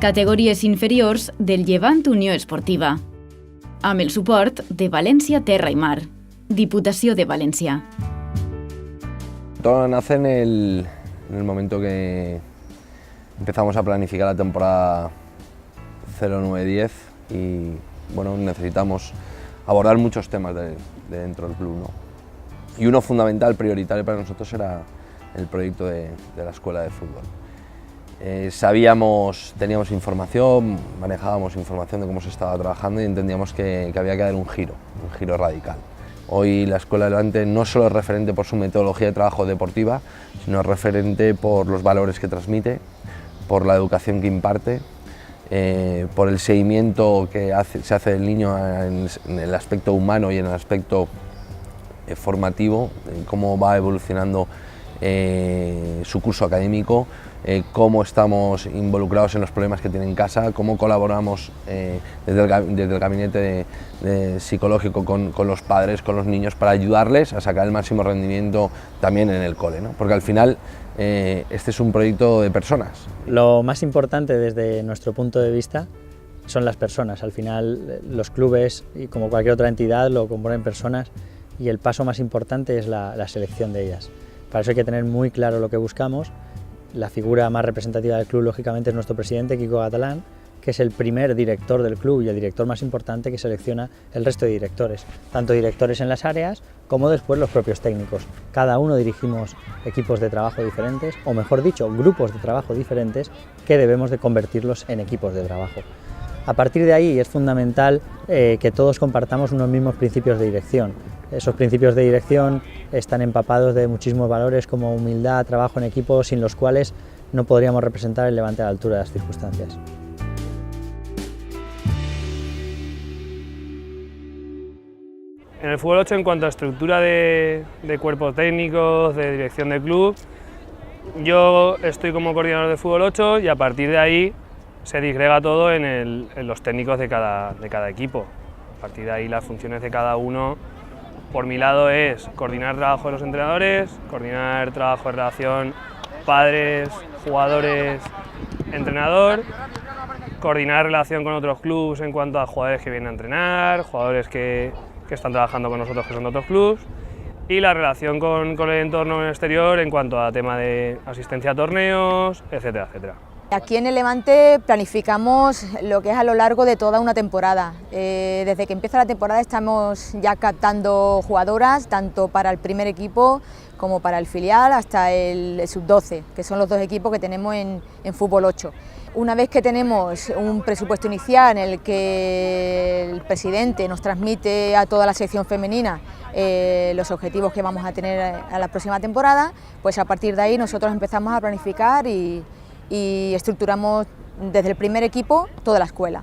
Categories inferiors del Llevant Unió Esportiva, amb el suport de València Terra i Mar, Diputació de Valencia. Todo nace en el momento que empezamos a planificar la temporada 09-10 y bueno, necesitamos abordar muchos temas de dentro del club, ¿no? Y uno fundamental, prioritario para nosotros era el proyecto de la escuela de fútbol. Teníamos información, manejábamos información de cómo se estaba trabajando y entendíamos que había que dar un giro radical. Hoy la Escuela de Levante no solo es referente por su metodología de trabajo deportiva, sino es referente por los valores que transmite, por la educación que imparte, por el seguimiento que se hace del niño en el aspecto humano y en el aspecto formativo, cómo va evolucionando su curso académico, cómo estamos involucrados en los problemas que tiene en casa, cómo colaboramos desde el gabinete psicológico con los padres, con los niños, para ayudarles a sacar el máximo rendimiento también en el cole, ¿no? Porque al final este es un proyecto de personas. Lo más importante desde nuestro punto de vista son las personas. Al final los clubes, y como cualquier otra entidad, lo componen personas y el paso más importante es la selección de ellas. Para eso hay que tener muy claro lo que buscamos. La figura más representativa del club, lógicamente, es nuestro presidente, Quico Catalán, que es el primer director del club y el director más importante que selecciona el resto de directores, tanto directores en las áreas como después los propios técnicos. Cada uno dirigimos equipos de trabajo diferentes, o mejor dicho, grupos de trabajo diferentes que debemos de convertirlos en equipos de trabajo. A partir de ahí es fundamental que todos compartamos unos mismos principios de dirección. Esos principios de dirección están empapados de muchísimos valores como humildad, trabajo en equipo, sin los cuales no podríamos representar el Levante a la altura de las circunstancias. En el fútbol 8, en cuanto a estructura de cuerpo técnico, de dirección del club, yo estoy como coordinador de fútbol 8 y a partir de ahí se disgrega todo en los técnicos de cada equipo. A partir de ahí las funciones de cada uno, por mi lado, es coordinar trabajo de los entrenadores, coordinar trabajo de relación padres, jugadores, entrenador, coordinar relación con otros clubes en cuanto a jugadores que vienen a entrenar, jugadores que están trabajando con nosotros que son de otros clubes, y la relación con el entorno exterior en cuanto a tema de asistencia a torneos, etcétera, etcétera. Aquí en el Levante planificamos lo que es a lo largo de toda una temporada. Desde que empieza la temporada estamos ya captando jugadoras, tanto para el primer equipo como para el filial, hasta el sub-12, que son los dos equipos que tenemos en fútbol 8. Una vez que tenemos un presupuesto inicial en el que el presidente nos transmite a toda la sección femenina los objetivos que vamos a tener a la próxima temporada, pues a partir de ahí nosotros empezamos a planificar y estructuramos desde el primer equipo toda la escuela.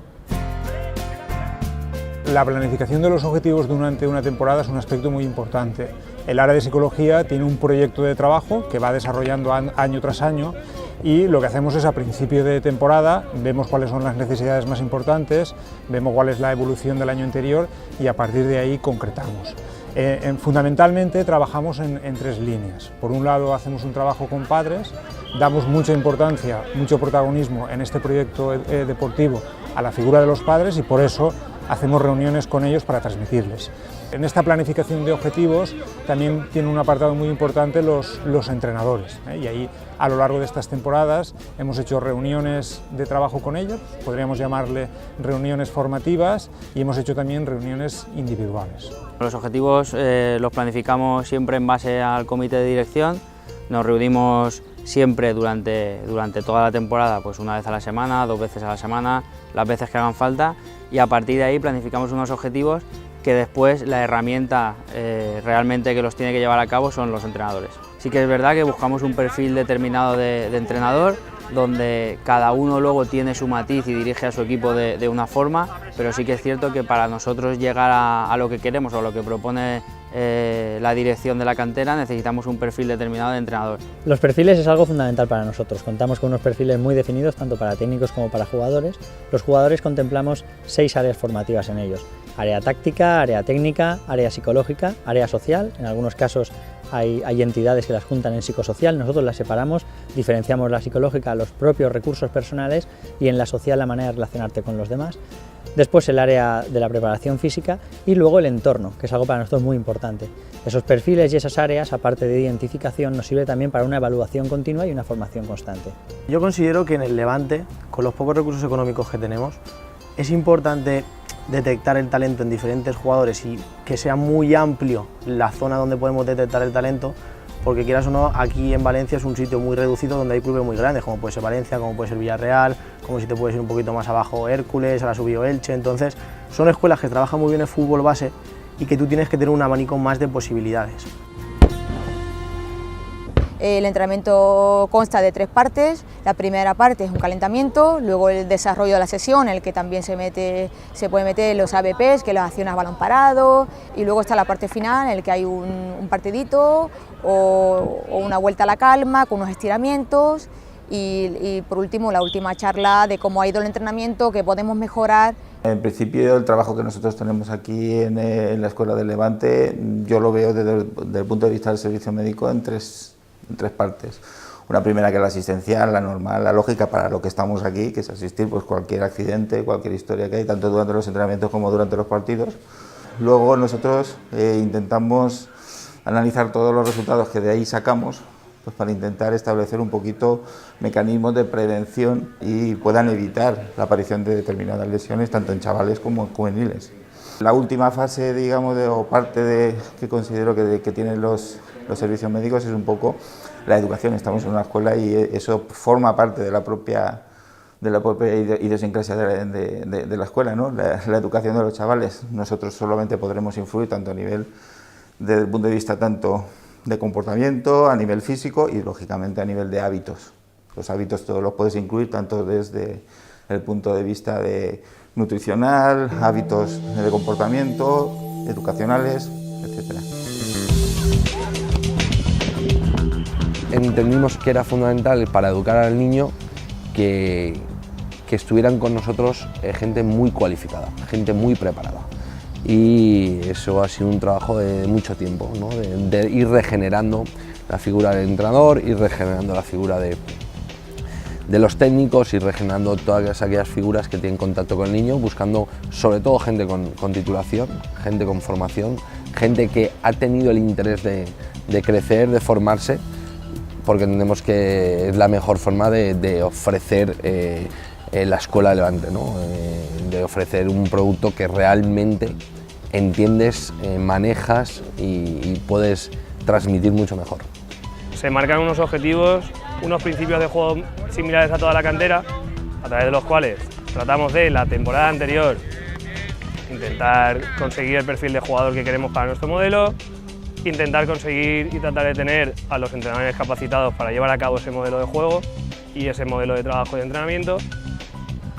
La planificación de los objetivos durante una temporada es un aspecto muy importante. El área de psicología tiene un proyecto de trabajo que va desarrollando año tras año y lo que hacemos es a principio de temporada vemos cuáles son las necesidades más importantes, vemos cuál es la evolución del año anterior y a partir de ahí concretamos. Fundamentalmente trabajamos en tres líneas. Por un lado hacemos un trabajo con padres, damos mucha importancia, mucho protagonismo en este proyecto deportivo a la figura de los padres y por eso hacemos reuniones con ellos para transmitirles. En esta planificación de objetivos también tiene un apartado muy importante los entrenadores, y ahí a lo largo de estas temporadas hemos hecho reuniones de trabajo con ellos, podríamos llamarle reuniones formativas, y hemos hecho también reuniones individuales. Los objetivos los planificamos siempre en base al comité de dirección, nos reunimos siempre durante toda la temporada, pues una vez a la semana, 2 veces a la semana, las veces que hagan falta, y a partir de ahí planificamos unos objetivos que después la herramienta realmente que los tiene que llevar a cabo son los entrenadores. Sí que es verdad que buscamos un perfil determinado de entrenador, donde cada uno luego tiene su matiz y dirige a su equipo de una forma, pero sí que es cierto que para nosotros llegar a lo que queremos o a lo que propone la dirección de la cantera necesitamos un perfil determinado de entrenador. Los perfiles es algo fundamental para nosotros, contamos con unos perfiles muy definidos tanto para técnicos como para jugadores. Los jugadores contemplamos 6 áreas formativas en ellos: área táctica, área técnica, área psicológica, área social, en algunos casos hay entidades que las juntan en psicosocial, nosotros las separamos, diferenciamos la psicológica, los propios recursos personales, y en la social la manera de relacionarte con los demás. Después el área de la preparación física y luego el entorno, que es algo para nosotros muy importante. Esos perfiles y esas áreas, aparte de identificación, nos sirve también para una evaluación continua y una formación constante. Yo considero que en el Levante, con los pocos recursos económicos que tenemos, es importante detectar el talento en diferentes jugadores y que sea muy amplio la zona donde podemos detectar el talento, porque quieras o no, aquí en Valencia es un sitio muy reducido donde hay clubes muy grandes, como puede ser Valencia, como puede ser Villarreal, como si te puedes ir un poquito más abajo Hércules, ahora subió Elche. Entonces son escuelas que trabajan muy bien el fútbol base y que tú tienes que tener un abanico más de posibilidades. El entrenamiento consta de 3 partes. La primera parte es un calentamiento, luego el desarrollo de la sesión, en el que también se puede meter los ABPs, que las acciones a balón parado, y luego está la parte final, en el que hay un partidito o una vuelta a la calma con unos estiramientos, y por último la última charla de cómo ha ido el entrenamiento, qué podemos mejorar. En principio el trabajo que nosotros tenemos aquí en la Escuela del Levante, yo lo veo desde el punto de vista del servicio médico en tres partes. Una primera, que es la asistencial, la normal, la lógica para lo que estamos aquí, que es asistir pues cualquier accidente, cualquier historia que hay, tanto durante los entrenamientos como durante los partidos. Luego nosotros intentamos analizar todos los resultados que de ahí sacamos, pues para intentar establecer un poquito mecanismos de prevención y puedan evitar la aparición de determinadas lesiones, tanto en chavales como en juveniles. La última fase, digamos, o parte que considero que tienen los servicios médicos es un poco la educación. Estamos en una escuela y eso forma parte de la propia idiosincrasia de la escuela, ¿no? La educación de los chavales. Nosotros solamente podremos influir tanto a nivel, desde el punto de vista tanto de comportamiento, a nivel físico y lógicamente a nivel de hábitos. Los hábitos todos los puedes incluir tanto desde el punto de vista de nutricional, hábitos de comportamiento, educacionales, etc. Entendimos que era fundamental para educar al niño que estuvieran con nosotros gente muy cualificada, gente muy preparada. Y eso ha sido un trabajo de mucho tiempo, ¿no? de ir regenerando la figura del entrenador, ir regenerando la figura de los técnicos, ir regenerando todas aquellas figuras que tienen contacto con el niño, buscando sobre todo gente con titulación, gente con formación, gente que ha tenido el interés de crecer, de formarse, porque entendemos que es la mejor forma de ofrecer la Escuela de Levante, ¿no? De ofrecer un producto que realmente entiendes, manejas y puedes transmitir mucho mejor. Se marcan unos objetivos, unos principios de juego similares a toda la cantera, a través de los cuales tratamos de la temporada anterior intentar conseguir el perfil de jugador que queremos para nuestro modelo, intentar conseguir y tratar de tener a los entrenadores capacitados para llevar a cabo ese modelo de juego y ese modelo de trabajo y de entrenamiento.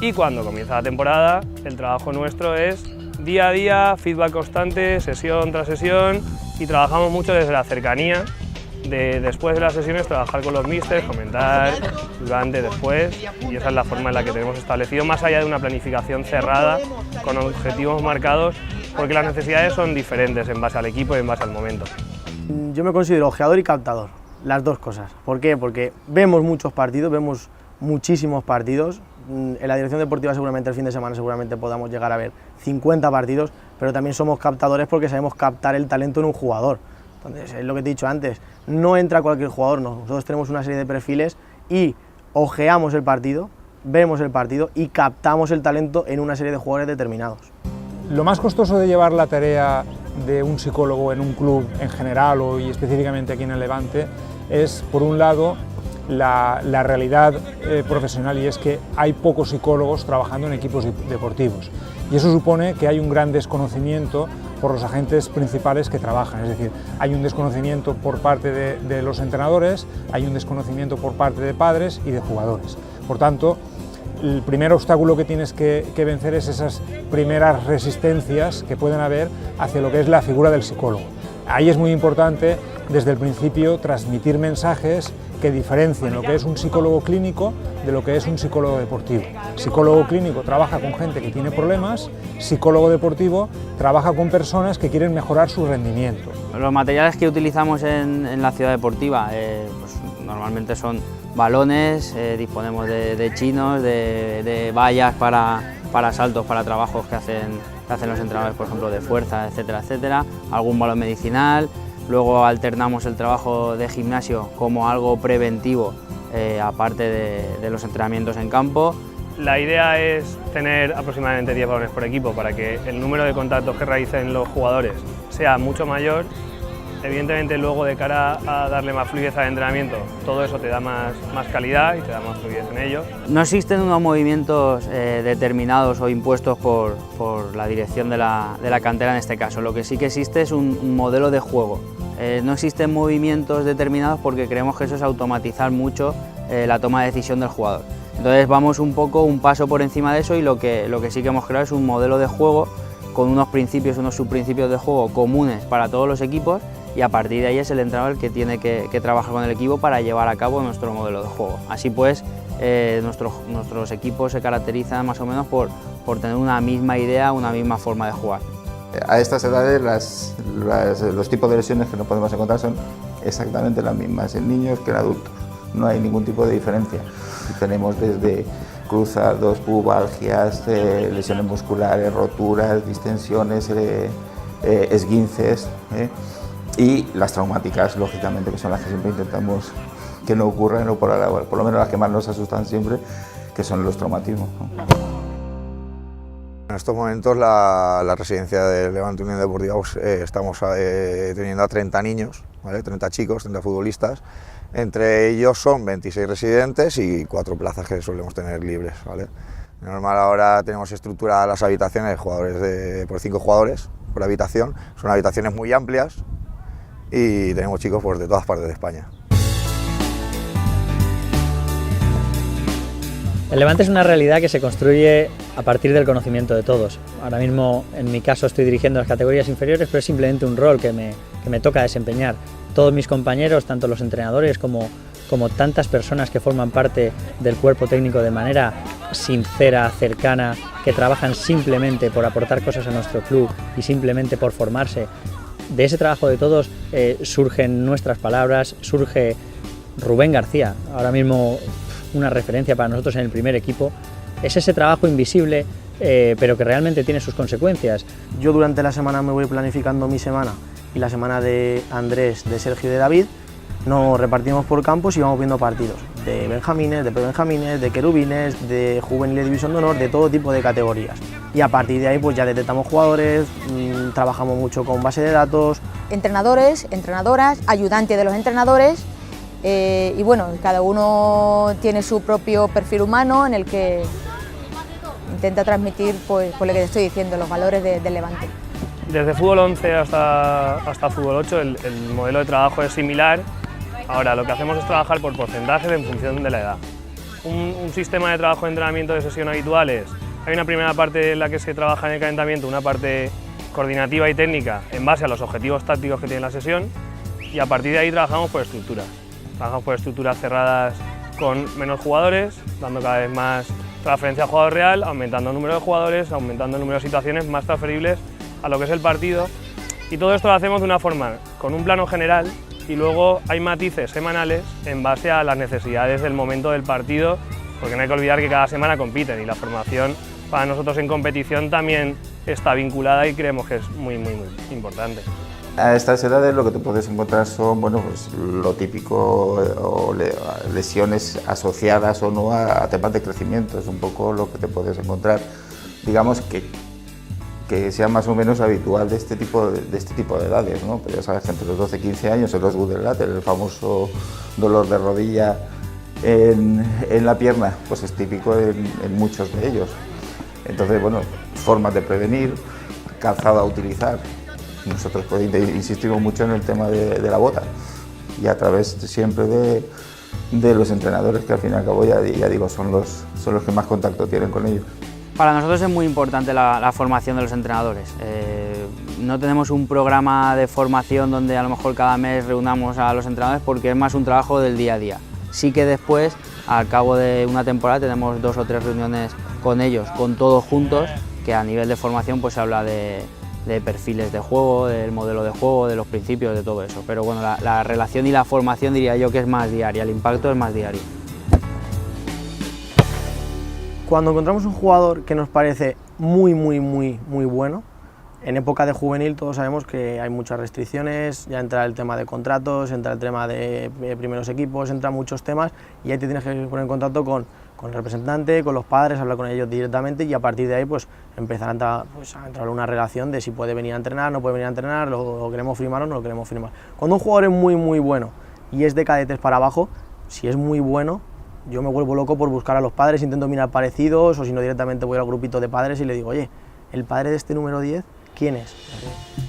Y cuando comienza la temporada, el trabajo nuestro es día a día, feedback constante, sesión tras sesión, y trabajamos mucho desde la cercanía, después de las sesiones trabajar con los místers, comentar durante, después, y esa es la forma en la que tenemos establecido, más allá de una planificación cerrada, con objetivos marcados, porque las necesidades son diferentes en base al equipo y en base al momento. Yo me considero ojeador y captador, las dos cosas. ¿Por qué? Porque vemos muchos partidos, vemos muchísimos partidos. En la dirección deportiva seguramente el fin de semana seguramente podamos llegar a ver 50 partidos, pero también somos captadores porque sabemos captar el talento en un jugador. Entonces, es lo que te he dicho antes, no entra cualquier jugador, no. Nosotros tenemos una serie de perfiles y ojeamos el partido, vemos el partido y captamos el talento en una serie de jugadores determinados. Lo más costoso de llevar la tarea de un psicólogo en un club en general y específicamente aquí en el Levante es, por un lado, la realidad profesional, y es que hay pocos psicólogos trabajando en equipos deportivos, y eso supone que hay un gran desconocimiento por los agentes principales que trabajan, es decir, hay un desconocimiento por parte de los entrenadores, hay un desconocimiento por parte de padres y de jugadores. Por tanto, el primer obstáculo que tienes que vencer es esas primeras resistencias que pueden haber hacia lo que es la figura del psicólogo. Ahí es muy importante desde el principio transmitir mensajes que diferencien lo que es un psicólogo clínico de lo que es un psicólogo deportivo. Psicólogo clínico trabaja con gente que tiene problemas, psicólogo deportivo trabaja con personas que quieren mejorar su rendimiento. Los materiales que utilizamos en la ciudad deportiva pues normalmente son balones, disponemos de chinos, de vallas para saltos, para trabajos que hacen los entrenadores, por ejemplo, de fuerza, etcétera, etcétera, algún balón medicinal. Luego alternamos el trabajo de gimnasio como algo preventivo, aparte de los entrenamientos en campo. La idea es tener aproximadamente 10 balones por equipo para que el número de contactos que realicen los jugadores sea mucho mayor. Evidentemente luego de cara a darle más fluidez al entrenamiento, todo eso te da más calidad y te da más fluidez en ello. No existen unos movimientos determinados o impuestos por la dirección de la cantera en este caso. Lo que sí que existe es un modelo de juego. No existen movimientos determinados porque creemos que eso es automatizar mucho la toma de decisión del jugador. Entonces vamos un paso por encima de eso y lo que sí que hemos creado es un modelo de juego con unos principios, unos subprincipios de juego comunes para todos los equipos y a partir de ahí es el entrenador el que tiene que trabajar con el equipo para llevar a cabo nuestro modelo de juego. Así pues, nuestros equipos se caracterizan más o menos por tener una misma idea, una misma forma de jugar. A estas edades los tipos de lesiones que nos podemos encontrar son exactamente las mismas en niños que en adultos, no hay ningún tipo de diferencia. Tenemos desde cruzados, pubalgias, lesiones musculares, roturas, distensiones, esguinces y las traumáticas, lógicamente, que son las que siempre intentamos que no ocurran, o por lo menos las que más nos asustan siempre, que son los traumatismos, ¿no? En estos momentos la residencia de Levante Unión Deportiva estamos teniendo a 30 niños, ¿vale? 30 chicos, 30 futbolistas. Entre ellos son 26 residentes y 4 plazas que solemos tener libres, ¿vale? De normal ahora tenemos estructuradas las habitaciones de jugadores por 5 jugadores por habitación. Son habitaciones muy amplias y tenemos chicos pues, de todas partes de España. El Levante es una realidad que se construye a partir del conocimiento de todos. Ahora mismo, en mi caso, estoy dirigiendo las categorías inferiores, pero es simplemente un rol que me toca desempeñar. Todos mis compañeros, tanto los entrenadores como tantas personas que forman parte del cuerpo técnico de manera sincera, cercana, que trabajan simplemente por aportar cosas a nuestro club y simplemente por formarse. De ese trabajo de todos surgen nuestras palabras, surge Rubén García, ahora mismo una referencia para nosotros en el primer equipo. Es ese trabajo invisible, pero que realmente tiene sus consecuencias. Yo durante la semana me voy planificando mi semana y la semana de Andrés, de Sergio y de David. Nos repartimos por campos y vamos viendo partidos de benjamines, de prebenjamines, de querubines, de juveniles división de honor, de todo tipo de categorías. Y a partir de ahí pues ya detectamos jugadores, trabajamos mucho con base de datos. Entrenadores, entrenadoras, ayudantes de los entrenadores y bueno, cada uno tiene su propio perfil humano en el que intenta transmitir pues lo que te estoy diciendo, los valores del Levante. Desde fútbol 11 hasta fútbol 8 el modelo de trabajo es similar. Ahora lo que hacemos es trabajar por porcentajes en función de la edad. Un sistema de trabajo de entrenamiento de sesión habituales. Hay una primera parte en la que se trabaja en el calentamiento, una parte coordinativa y técnica en base a los objetivos tácticos que tiene la sesión y a partir de ahí trabajamos por estructuras. Trabajamos por estructuras cerradas con menos jugadores, dando cada vez más transferencia a jugador real, aumentando el número de jugadores, aumentando el número de situaciones más transferibles a lo que es el partido. Y todo esto lo hacemos de una forma, con un plano general, y luego hay matices semanales en base a las necesidades del momento del partido, porque no hay que olvidar que cada semana compiten y la formación para nosotros en competición también está vinculada y creemos que es muy importante. A estas edades lo que te puedes encontrar son pues, lo típico, o lesiones asociadas o no a temas de crecimiento, es un poco lo que te puedes encontrar. Digamos que sea más o menos habitual de este tipo de edades, ¿no? Pero ya sabes que entre los 12 y 15 años el Osgood-Delatel, el famoso dolor de rodilla en la pierna, pues es típico en muchos de ellos. Entonces, bueno, formas de prevenir, calzado a utilizar. Nosotros pues, insistimos mucho en el tema de la bota y a través siempre de los entrenadores que al fin y al cabo ya digo son los que más contacto tienen con ellos. Para nosotros es muy importante la formación de los entrenadores. No tenemos un programa de formación donde a lo mejor cada mes reunamos a los entrenadores porque es más un trabajo del día a día. Sí que después, al cabo de una temporada, tenemos 2 o 3 reuniones con ellos, con todos juntos, que a nivel de formación pues se habla de perfiles de juego, del modelo de juego, de los principios, de todo eso. Pero bueno, la relación y la formación diría yo que es más diaria, el impacto es más diario. Cuando encontramos un jugador que nos parece muy bueno, en época de juvenil todos sabemos que hay muchas restricciones, ya entra el tema de contratos, entra el tema de primeros equipos, entran muchos temas y ahí te tienes que poner en contacto con el representante, con los padres, hablar con ellos directamente y a partir de ahí pues empezar a entrar una relación de si puede venir a entrenar, no puede venir a entrenar, lo queremos firmar o no lo queremos firmar. Cuando un jugador es muy bueno y es de cadetes para abajo, si es muy bueno, yo me vuelvo loco por buscar a los padres, intento mirar parecidos o si no directamente voy al grupito de padres y le digo, oye, el padre de este número 10, ¿quién es?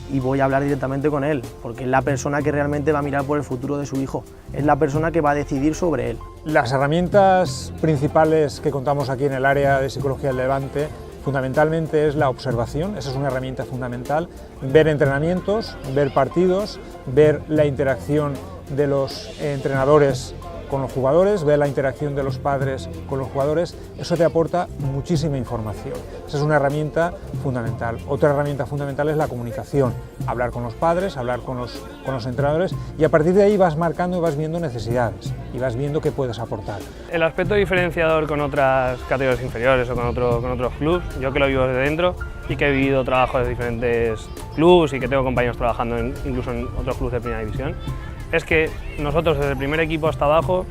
Y voy a hablar directamente con él, porque es la persona que realmente va a mirar por el futuro de su hijo, es la persona que va a decidir sobre él. Las herramientas principales que contamos aquí en el área de Psicología del Levante fundamentalmente es la observación, esa es una herramienta fundamental, ver entrenamientos, ver partidos, ver la interacción de los entrenadores con los jugadores, ver la interacción de los padres con los jugadores, eso te aporta muchísima información. Esa es una herramienta fundamental. Otra herramienta fundamental es la comunicación, hablar con los padres, hablar con los entrenadores y a partir de ahí vas marcando y vas viendo necesidades y vas viendo qué puedes aportar. El aspecto diferenciador con otras categorías inferiores o con otros clubes, yo que lo vivo desde dentro y que he vivido trabajos de diferentes clubes y que tengo compañeros trabajando incluso en otros clubes de primera división, es que nosotros desde el primer equipo hasta abajo,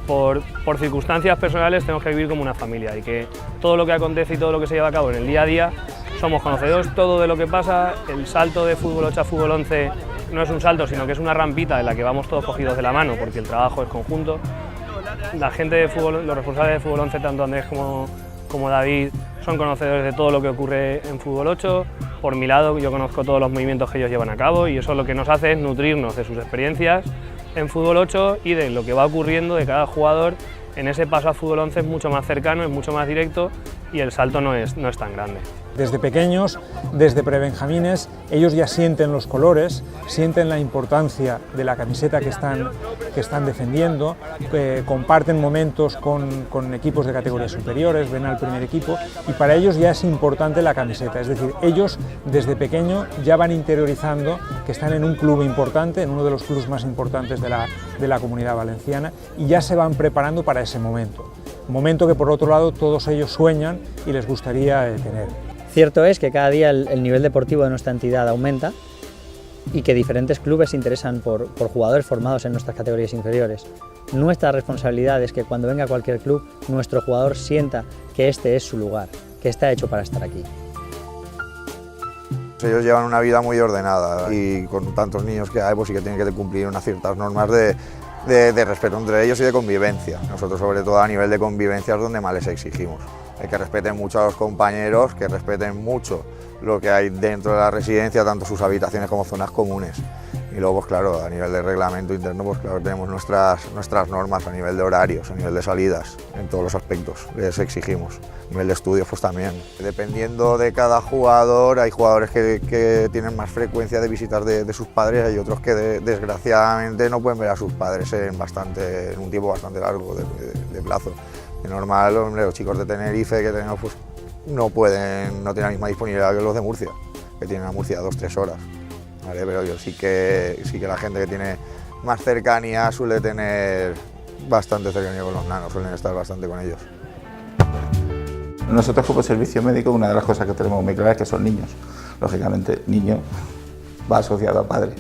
por circunstancias personales, tenemos que vivir como una familia y que todo lo que acontece y todo lo que se lleva a cabo en el día a día, somos conocedores todo de lo que pasa. El salto de fútbol 8 a fútbol 11 no es un salto, sino que es una rampita en la que vamos todos cogidos de la mano porque el trabajo es conjunto. La gente de fútbol, los responsables de fútbol 11, tanto Andrés como David, son conocedores de todo lo que ocurre en fútbol 8. Por mi lado, yo conozco todos los movimientos que ellos llevan a cabo y eso lo que nos hace es nutrirnos de sus experiencias en fútbol 8 y de lo que va ocurriendo de cada jugador en ese paso a fútbol 11. Es mucho más cercano, es mucho más directo y el salto no es tan grande. Desde pequeños, desde prebenjamines, ellos ya sienten los colores, sienten la importancia de la camiseta que están defendiendo, comparten momentos con equipos de categorías superiores, ven al primer equipo y para ellos ya es importante la camiseta, es decir, ellos desde pequeño ya van interiorizando que están en un club importante, en uno de los clubes más importantes de la Comunidad Valenciana y ya se van preparando para ese momento que por otro lado todos ellos sueñan y les gustaría tener. Cierto es que cada día el nivel deportivo de nuestra entidad aumenta y que diferentes clubes se interesan por jugadores formados en nuestras categorías inferiores. Nuestra responsabilidad es que cuando venga cualquier club, nuestro jugador sienta que este es su lugar, que está hecho para estar aquí. Ellos llevan una vida muy ordenada y con tantos niños que hay, pues sí que tienen que cumplir unas ciertas normas de respeto entre ellos y de convivencia. Nosotros, sobre todo a nivel de convivencia, es donde más les exigimos. Que respeten mucho a los compañeros, que respeten mucho lo que hay dentro de la residencia, tanto sus habitaciones como zonas comunes. Y luego, pues claro, a nivel de reglamento interno, pues claro, tenemos nuestras normas a nivel de horarios, a nivel de salidas, en todos los aspectos les exigimos. A nivel de estudios, pues también. Dependiendo de cada jugador, hay jugadores que tienen más frecuencia de visitas de sus padres, hay otros que desgraciadamente no pueden ver a sus padres en un tiempo bastante largo de plazo. De normal, hombre, los chicos de Tenerife que tenemos pues, no tienen la misma disponibilidad que los de Murcia, que tienen a Murcia 2-3 horas. ¿Vale? Pero yo sí que la gente que tiene más cercanía suele tener bastante cercanía con los nanos, suelen estar bastante con ellos. Nosotros como servicio médico, una de las cosas que tenemos muy claras es que son niños. Lógicamente, niño va asociado a padre.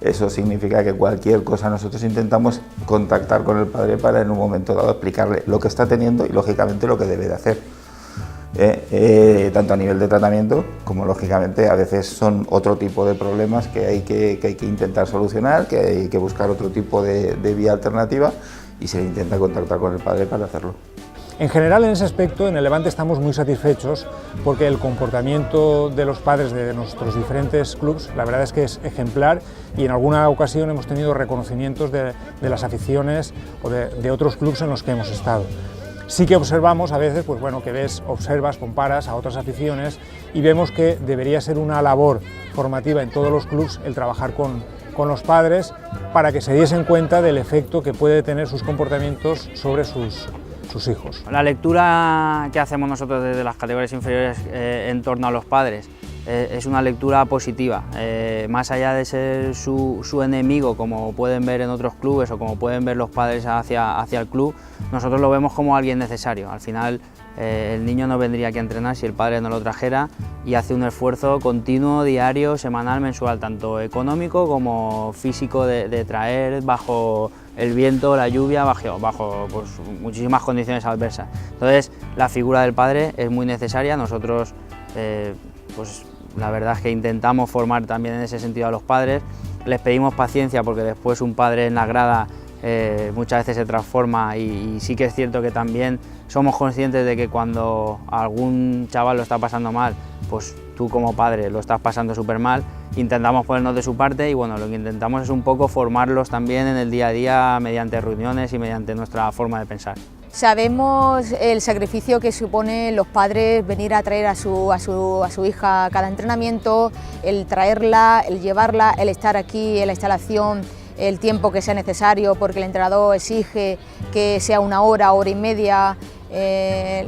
Eso significa que cualquier cosa nosotros intentamos contactar con el padre para en un momento dado explicarle lo que está teniendo y lógicamente lo que debe de hacer. Tanto a nivel de tratamiento como lógicamente a veces son otro tipo de problemas que hay que intentar solucionar, que hay que buscar otro tipo de vía alternativa y se intenta contactar con el padre para hacerlo. En general, en ese aspecto, en el Levante estamos muy satisfechos porque el comportamiento de los padres de nuestros diferentes clubes, la verdad es que es ejemplar y en alguna ocasión hemos tenido reconocimientos de las aficiones o de otros clubes en los que hemos estado. Sí que observamos a veces, pues bueno, observas, comparas a otras aficiones y vemos que debería ser una labor formativa en todos los clubes el trabajar con los padres para que se diesen cuenta del efecto que puede tener sus comportamientos sobre sus hijos. La lectura que hacemos nosotros desde las categorías inferiores en torno a los padres es una lectura positiva, más allá de ser su enemigo, como pueden ver en otros clubes o como pueden ver los padres hacia el club, nosotros lo vemos como alguien necesario. Al final el niño no vendría aquí a entrenar si el padre no lo trajera, y hace un esfuerzo continuo, diario, semanal, mensual, tanto económico como físico, de traer bajo el viento, la lluvia, bajo pues, muchísimas condiciones adversas. Entonces la figura del padre es muy necesaria. Nosotros pues la verdad es que intentamos formar también en ese sentido a los padres. Les pedimos paciencia porque después un padre en la grada muchas veces se transforma, y sí que es cierto que también somos conscientes de que cuando algún chaval lo está pasando mal, pues tú como padre lo estás pasando súper mal. Intentamos ponernos de su parte y bueno, lo que intentamos es un poco formarlos también en el día a día mediante reuniones y mediante nuestra forma de pensar. Sabemos el sacrificio que suponen los padres venir a traer a su hija a cada entrenamiento, el traerla, el llevarla, el estar aquí en la instalación, el tiempo que sea necesario porque el entrenador exige que sea una hora, hora y media.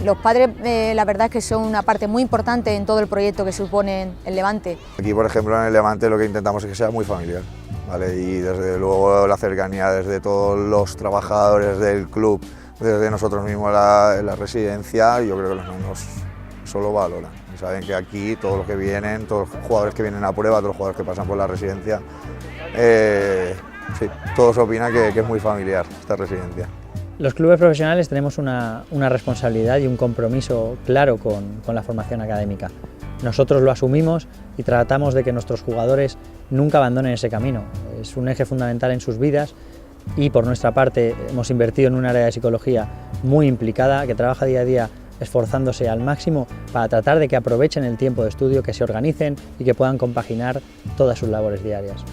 Los padres la verdad es que son una parte muy importante en todo el proyecto que supone el Levante. Aquí, por ejemplo, en el Levante lo que intentamos es que sea muy familiar, ¿vale? Y desde luego la cercanía desde todos los trabajadores del club, desde nosotros mismos en la residencia, yo creo que los niños solo valoran. Y saben que aquí todos los que vienen, todos los jugadores que vienen a prueba, todos los jugadores que pasan por la residencia, sí, todos opinan que es muy familiar esta residencia. Los clubes profesionales tenemos una responsabilidad y un compromiso claro con la formación académica. Nosotros lo asumimos y tratamos de que nuestros jugadores nunca abandonen ese camino. Es un eje fundamental en sus vidas y por nuestra parte hemos invertido en un área de psicología muy implicada que trabaja día a día esforzándose al máximo para tratar de que aprovechen el tiempo de estudio, que se organicen y que puedan compaginar todas sus labores diarias.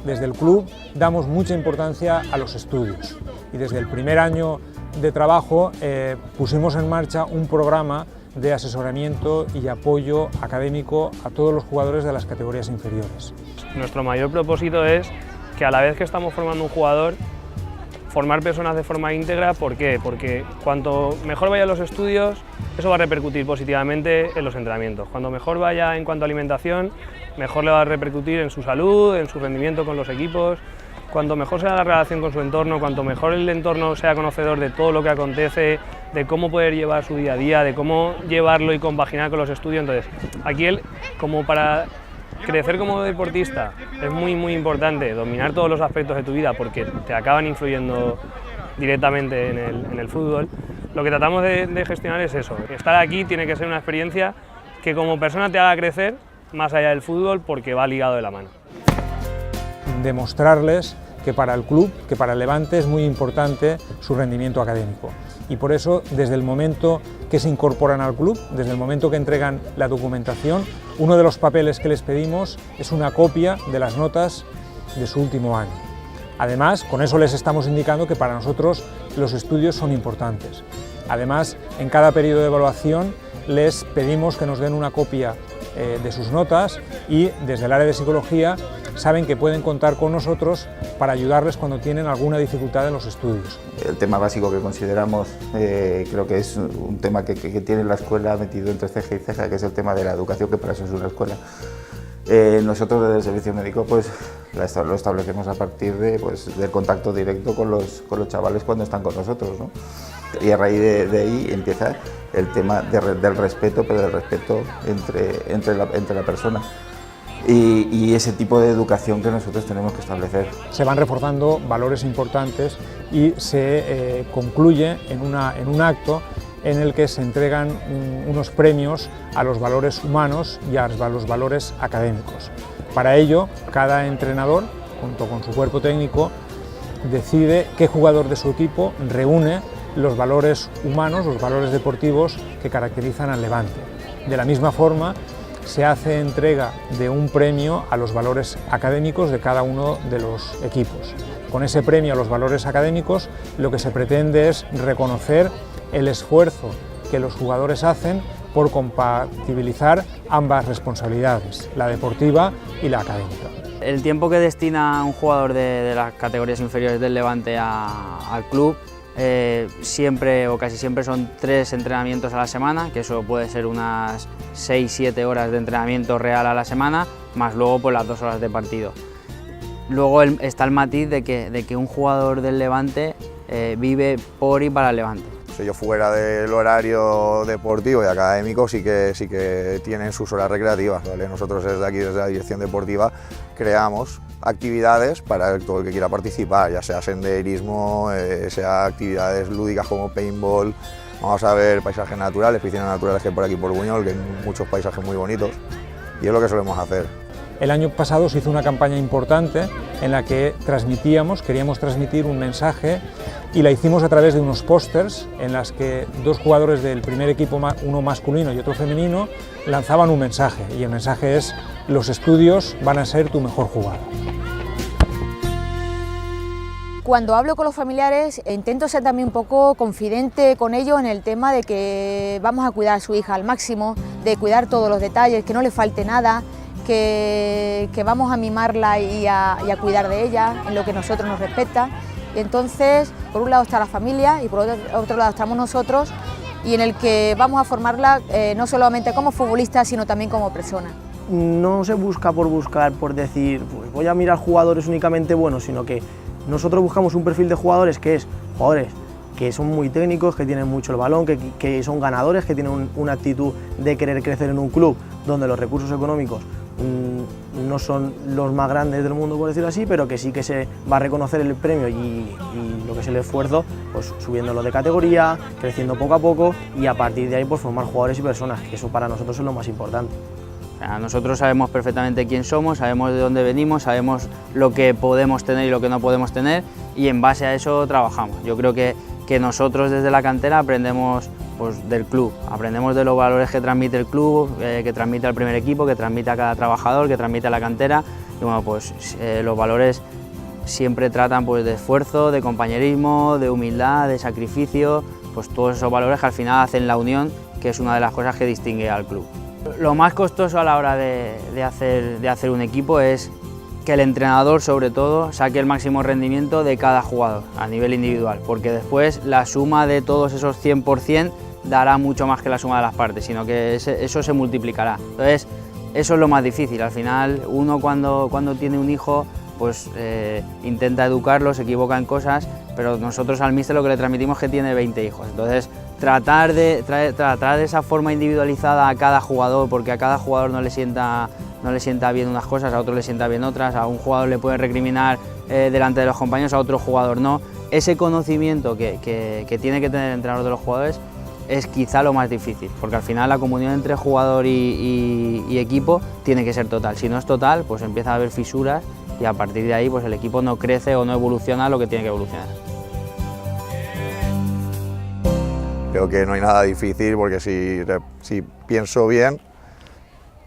Desde el club damos mucha importancia a los estudios y desde el primer año de trabajo pusimos en marcha un programa de asesoramiento y apoyo académico a todos los jugadores de las categorías inferiores. Nuestro mayor propósito es que a la vez que estamos formando un jugador, formar personas de forma íntegra. ¿Por qué? Porque cuanto mejor vayan los estudios, eso va a repercutir positivamente en los entrenamientos. Cuando mejor vaya en cuanto a alimentación, mejor le va a repercutir en su salud, en su rendimiento con los equipos. Cuanto mejor sea la relación con su entorno, cuanto mejor el entorno sea conocedor de todo lo que acontece, de cómo poder llevar su día a día, de cómo llevarlo y compaginar con los estudios. Entonces, aquí como para crecer como deportista es muy importante dominar todos los aspectos de tu vida porque te acaban influyendo directamente en el fútbol. Lo que tratamos de gestionar es eso. Estar aquí tiene que ser una experiencia que como persona te haga crecer más allá del fútbol porque va ligado de la mano. Demostrarles que para el club, que para el Levante es muy importante su rendimiento académico. Y por eso, desde el momento que se incorporan al club, desde el momento que entregan la documentación, uno de los papeles que les pedimos es una copia de las notas de su último año. Además, con eso les estamos indicando que para nosotros los estudios son importantes. Además, en cada periodo de evaluación les pedimos que nos den una copia de sus notas y desde el área de psicología saben que pueden contar con nosotros para ayudarles cuando tienen alguna dificultad en los estudios. El tema básico que consideramos creo que es un tema que tiene la escuela metido entre ceja y ceja, que es el tema de la educación, que para eso es una escuela. Nosotros desde el servicio médico pues lo establecemos a partir del contacto directo con los chavales cuando están con nosotros, ¿no? Y a raíz de ahí empieza el tema del respeto, pero del respeto entre la persona. Y ese tipo de educación que nosotros tenemos que establecer. Se van reforzando valores importantes y se concluye en un acto en el que se entregan unos premios a los valores humanos y a los valores académicos. Para ello, cada entrenador, junto con su cuerpo técnico, decide qué jugador de su equipo reúne los valores humanos, los valores deportivos que caracterizan al Levante. De la misma forma, se hace entrega de un premio a los valores académicos de cada uno de los equipos. Con ese premio a los valores académicos, lo que se pretende es reconocer el esfuerzo que los jugadores hacen por compatibilizar ambas responsabilidades, la deportiva y la académica. El tiempo que destina un jugador de las categorías inferiores del Levante al club siempre o casi siempre son 3 entrenamientos a la semana, que eso puede ser unas 6-7 horas de entrenamiento real a la semana, más luego pues las 2 horas de partido. Luego está el matiz de que un jugador del Levante vive por y para el Levante. Si yo fuera del horario deportivo y académico sí que tienen sus horas recreativas, ¿vale? Nosotros desde aquí, desde la dirección deportiva, creamos actividades para todo el que quiera participar, ya sea senderismo, sea actividades lúdicas como paintball, vamos a ver paisajes naturales, piscinas naturales que hay por aquí por Buñol, que hay muchos paisajes muy bonitos, y es lo que solemos hacer. El año pasado se hizo una campaña importante en la que queríamos transmitir un mensaje y la hicimos a través de unos pósters en las que 2 jugadores del primer equipo, uno masculino y otro femenino, lanzaban un mensaje, y el mensaje es: los estudios van a ser tu mejor jugada. Cuando hablo con los familiares intento ser también un poco confidente con ellos en el tema de que vamos a cuidar a su hija al máximo, de cuidar todos los detalles, que no le falte nada, que vamos a mimarla y a cuidar de ella en lo que nosotros nos respecta. Y entonces, por un lado está la familia y por otro lado estamos nosotros, y en el que vamos a formarla no solamente como futbolista, sino también como persona. No se busca por decir, pues voy a mirar jugadores únicamente buenos, sino que nosotros buscamos un perfil de jugadores que es jugadores que son muy técnicos, que tienen mucho el balón, que son ganadores, que tienen una actitud de querer crecer en un club donde los recursos económicos no son los más grandes del mundo, por decirlo así, pero que sí que se va a reconocer el premio y lo que es el esfuerzo, pues subiéndolo de categoría, creciendo poco a poco, y a partir de ahí pues formar jugadores y personas, que eso para nosotros es lo más importante. Nosotros sabemos perfectamente quién somos, sabemos de dónde venimos, sabemos lo que podemos tener y lo que no podemos tener, y en base a eso trabajamos. Yo creo que nosotros desde la cantera aprendemos pues, del club, aprendemos de los valores que transmite el club, que transmite al primer equipo, que transmite a cada trabajador, que transmite a la cantera, y bueno, pues los valores siempre tratan pues, de esfuerzo, de compañerismo, de humildad, de sacrificio, pues todos esos valores que al final hacen la unión, que es una de las cosas que distingue al club. Lo más costoso a la hora de hacer un equipo es que el entrenador, sobre todo, saque el máximo rendimiento de cada jugador a nivel individual, porque después la suma de todos esos 100% dará mucho más que la suma de las partes, sino que eso se multiplicará. Entonces, eso es lo más difícil. Al final, uno cuando tiene un hijo, pues intenta educarlo, se equivoca en cosas, pero nosotros al míster lo que le transmitimos es que tiene 20 hijos. Entonces, tratar de esa forma individualizada a cada jugador, porque a cada jugador no le sienta bien unas cosas, a otro le sienta bien otras, a un jugador le puede recriminar delante de los compañeros, a otro jugador no. Ese conocimiento que tiene que tener el entrenador de los jugadores es quizá lo más difícil, porque al final la comunión entre jugador y equipo tiene que ser total. Si no es total, pues empieza a haber fisuras y a partir de ahí pues el equipo no crece o no evoluciona lo que tiene que evolucionar. Creo que no hay nada difícil, porque si pienso bien,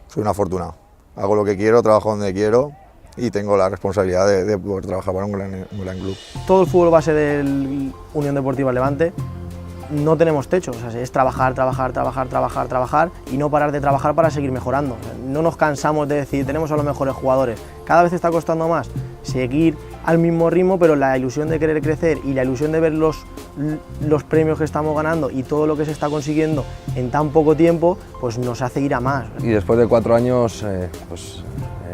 soy un afortunado. Hago lo que quiero, trabajo donde quiero y tengo la responsabilidad de poder trabajar para un gran club. Todo el fútbol base del Unión Deportiva Levante no tenemos techo, o sea, es trabajar y no parar de trabajar para seguir mejorando. No nos cansamos de decir, tenemos a los mejores jugadores. Cada vez está costando más seguir al mismo ritmo, pero la ilusión de querer crecer y la ilusión de ver los premios que estamos ganando y todo lo que se está consiguiendo en tan poco tiempo, pues nos hace ir a más. Y después de 4 años,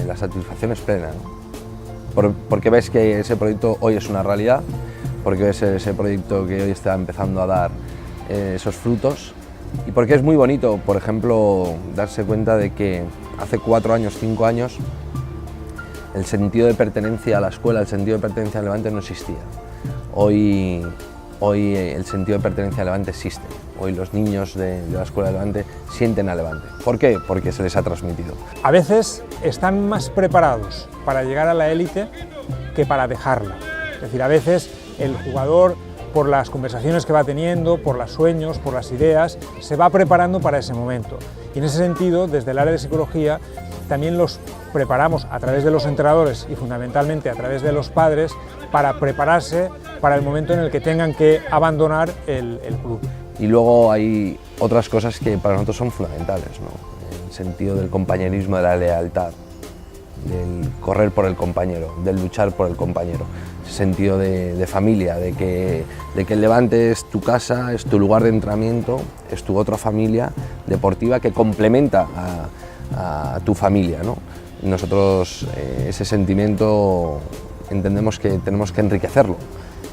la satisfacción es plena, ¿no? Porque ves que ese proyecto hoy es una realidad, porque ves ese proyecto que hoy está empezando a dar esos frutos, y porque es muy bonito, por ejemplo, darse cuenta de que hace 4 años, 5 años, el sentido de pertenencia a la escuela, el sentido de pertenencia al Levante no existía. Hoy el sentido de pertenencia al Levante existe. Hoy los niños de la escuela de Levante sienten al Levante. ¿Por qué? Porque se les ha transmitido. A veces están más preparados para llegar a la élite que para dejarla. Es decir, a veces el jugador, por las conversaciones que va teniendo, por los sueños, por las ideas, se va preparando para ese momento. Y en ese sentido, desde el área de psicología, también los preparamos a través de los entrenadores y fundamentalmente a través de los padres para prepararse para el momento en el que tengan que abandonar el club. Y luego hay otras cosas que para nosotros son fundamentales, ¿no? El sentido del compañerismo, de la lealtad, del correr por el compañero, del luchar por el compañero, ese sentido de familia, de que el Levante es tu casa, es tu lugar de entrenamiento, es tu otra familia deportiva que complementa a tu familia, ¿no? Nosotros ese sentimiento entendemos que tenemos que enriquecerlo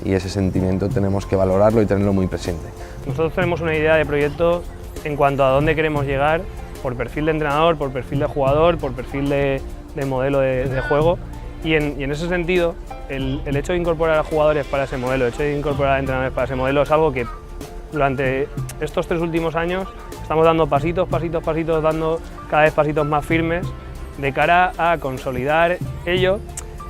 y ese sentimiento tenemos que valorarlo y tenerlo muy presente. Nosotros tenemos una idea de proyecto en cuanto a dónde queremos llegar, por perfil de entrenador, por perfil de jugador, por perfil de modelo de juego, y en ese sentido el hecho de incorporar a jugadores para ese modelo, el hecho de incorporar a entrenadores para ese modelo es algo que durante estos 3 últimos años estamos dando pasitos, dando cada vez pasitos más firmes de cara a consolidar ello.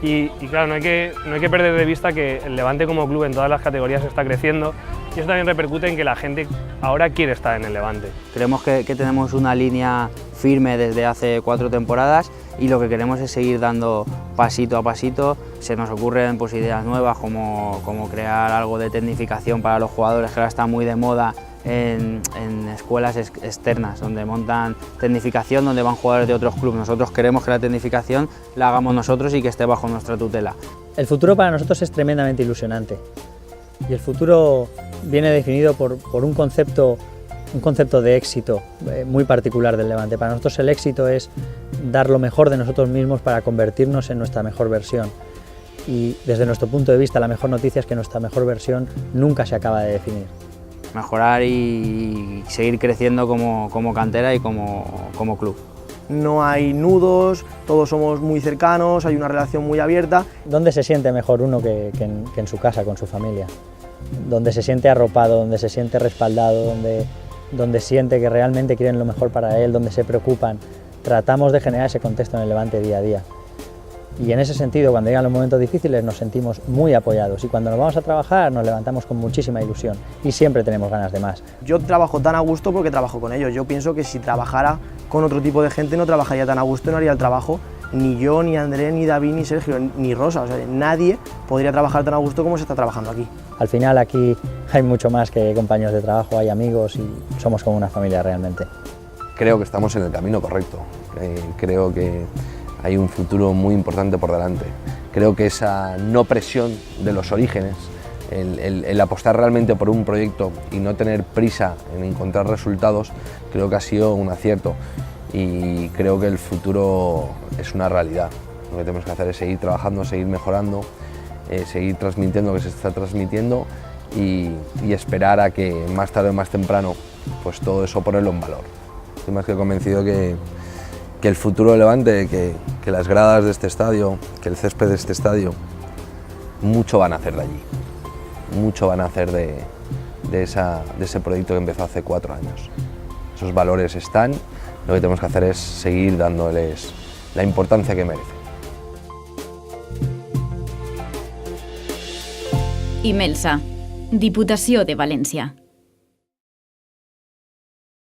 Y claro, no hay que perder de vista que el Levante como club en todas las categorías está creciendo y eso también repercute en que la gente ahora quiere estar en el Levante. Creemos que tenemos una línea firme desde hace 4 temporadas y lo que queremos es seguir dando pasito a pasito. Se nos ocurren pues, ideas nuevas como crear algo de tecnificación para los jugadores, que ahora está muy de moda en escuelas externas, donde montan tecnificación, donde van jugadores de otros clubes. Nosotros queremos que la tecnificación la hagamos nosotros y que esté bajo nuestra tutela. El futuro para nosotros es tremendamente ilusionante y el futuro viene definido por un concepto de éxito muy particular del Levante. Para nosotros el éxito es dar lo mejor de nosotros mismos para convertirnos en nuestra mejor versión. Y desde nuestro punto de vista la mejor noticia es que nuestra mejor versión nunca se acaba de definir. Mejorar y seguir creciendo como cantera y como club. No hay nudos, todos somos muy cercanos, hay una relación muy abierta. ¿Dónde se siente mejor uno que en su casa, con su familia? Donde se siente arropado, donde se siente respaldado, donde siente que realmente quieren lo mejor para él, donde se preocupan. Tratamos de generar ese contexto en el Levante día a día. Y en ese sentido, cuando llegan los momentos difíciles, nos sentimos muy apoyados y cuando nos vamos a trabajar nos levantamos con muchísima ilusión y siempre tenemos ganas de más. Yo trabajo tan a gusto porque trabajo con ellos. Yo pienso que si trabajara con otro tipo de gente no trabajaría tan a gusto, no haría el trabajo. Ni yo, ni André, ni David, ni Sergio, ni Rosa. O sea, nadie podría trabajar tan a gusto como se está trabajando aquí. Al final aquí hay mucho más que compañeros de trabajo, hay amigos y somos como una familia realmente. Creo que estamos en el camino correcto. Creo que hay un futuro muy importante por delante. Creo que esa no presión de los orígenes, el apostar realmente por un proyecto y no tener prisa en encontrar resultados, creo que ha sido un acierto y creo que el futuro es una realidad. Lo que tenemos que hacer es seguir trabajando, seguir mejorando, seguir transmitiendo lo que se está transmitiendo y esperar a que más tarde o más temprano pues todo eso ponerlo en valor. Estoy más que convencido que el futuro del Levante, que las gradas de este estadio, que el césped de este estadio, mucho van a hacer de allí, mucho van a hacer de ese proyecto que empezó hace 4 años. Esos valores están, lo que tenemos que hacer es seguir dándoles la importancia que merecen. Imelsa, Diputació de València.